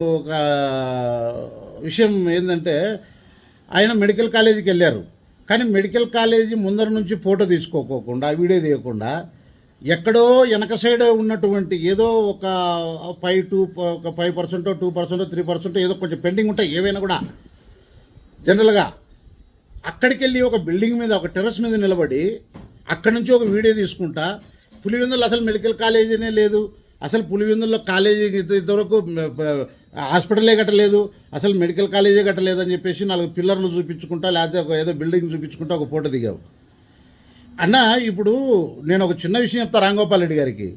ఒక విషయం ఏంటంటే ఆయన మెడికల్ కాలేజీకి వెళ్ళారు. కానీ మెడికల్ కాలేజీ ముందర నుంచి ఫోటో తీసుకోకోకుండా వీడియో తీయకుండా ఎక్కడో వెనక సైడ్ ఉన్నటువంటి ఏదో ఒక 5% 2% 3% ఏదో కొంచెం పెండింగ్ ఉంటాయి ఏవైనా కూడా జనరల్గా అక్కడికి వెళ్ళి ఒక బిల్డింగ్ మీద ఒక టెర్రస్ మీద నిలబడి అక్కడి నుంచి ఒక వీడియో తీసుకుంటా పులివెందులు అసలు మెడికల్ కాలేజీనే లేదు, అసలు పులివెందుల్లో కాలేజీ ఇంతవరకు హాస్పిటలే కట్టలేదు, అసలు మెడికల్ కాలేజే కట్టలేదు అని చెప్పేసి 4 పిల్లర్లు చూపించుకుంటా లేకపోతే ఏదో బిల్డింగ్ చూపించుకుంటా ఒక ఫోటో దిగావు అన్న. ఇప్పుడు నేను ఒక చిన్న విషయం చెప్తా రాంగోపాల్ రెడ్డి గారికి.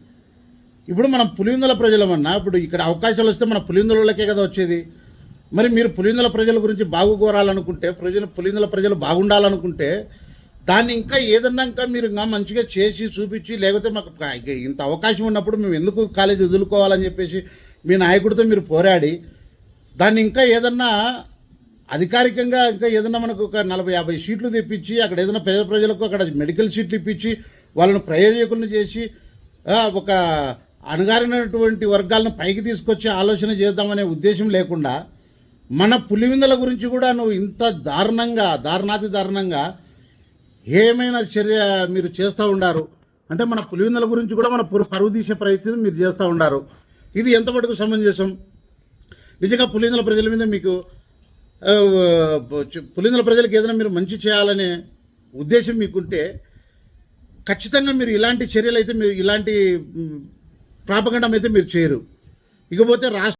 ఇప్పుడు మనం పులివెందుల ప్రజలమన్నా ఇప్పుడు ఇక్కడ అవకాశాలు వస్తే మన పులివెందులకే కదా వచ్చేది. మరి మీరు పులివెందుల ప్రజల గురించి బాగుకోరాలనుకుంటే పులివెందుల ప్రజలు బాగుండాలనుకుంటే దాన్ని ఇంకా ఏదన్నా ఇంకా మీరు ఇంకా మంచిగా చేసి చూపించి లేకపోతే మాకు ఇంత అవకాశం ఉన్నప్పుడు మేము ఎందుకు కాలేజీ వదులుకోవాలని చెప్పేసి మీ నాయకుడితో మీరు పోరాడి దాన్ని ఇంకా ఏదన్నా అధికారికంగా ఇంకా ఏదన్నా మనకు ఒక 40-50 సీట్లు తెప్పించి అక్కడ ఏదైనా పేద ప్రజలకు అక్కడ మెడికల్ సీట్లు ఇప్పించి వాళ్ళను ప్రయోజకులను చేసి ఒక అణగారినటువంటి వర్గాలను పైకి తీసుకొచ్చే ఆలోచన చేద్దామనే ఉద్దేశం లేకుండా మన పులివెందుల గురించి కూడా నువ్వు ఇంత దారుణాతి దారుణంగా ఏమైనా చర్య మీరు చేస్తూ ఉండారు అంటే మన పులివెందుల గురించి కూడా మన పరువు తీసే ప్రయత్నం మీరు చేస్తూ ఉండారు. ఇది ఎంతమటుకు సమంజసం? నిజంగా పులివెందుల ప్రజల మీద మీకు పులివెందుల ప్రజలకు ఏదైనా మీరు మంచి చేయాలనే ఉద్దేశం మీకుంటే ఖచ్చితంగా మీరు ఇలాంటి చర్యలు అయితే మీరు ఇలాంటి ప్రాపగండం అయితే మీరు చేయరు. ఇకపోతే రాష్ట్ర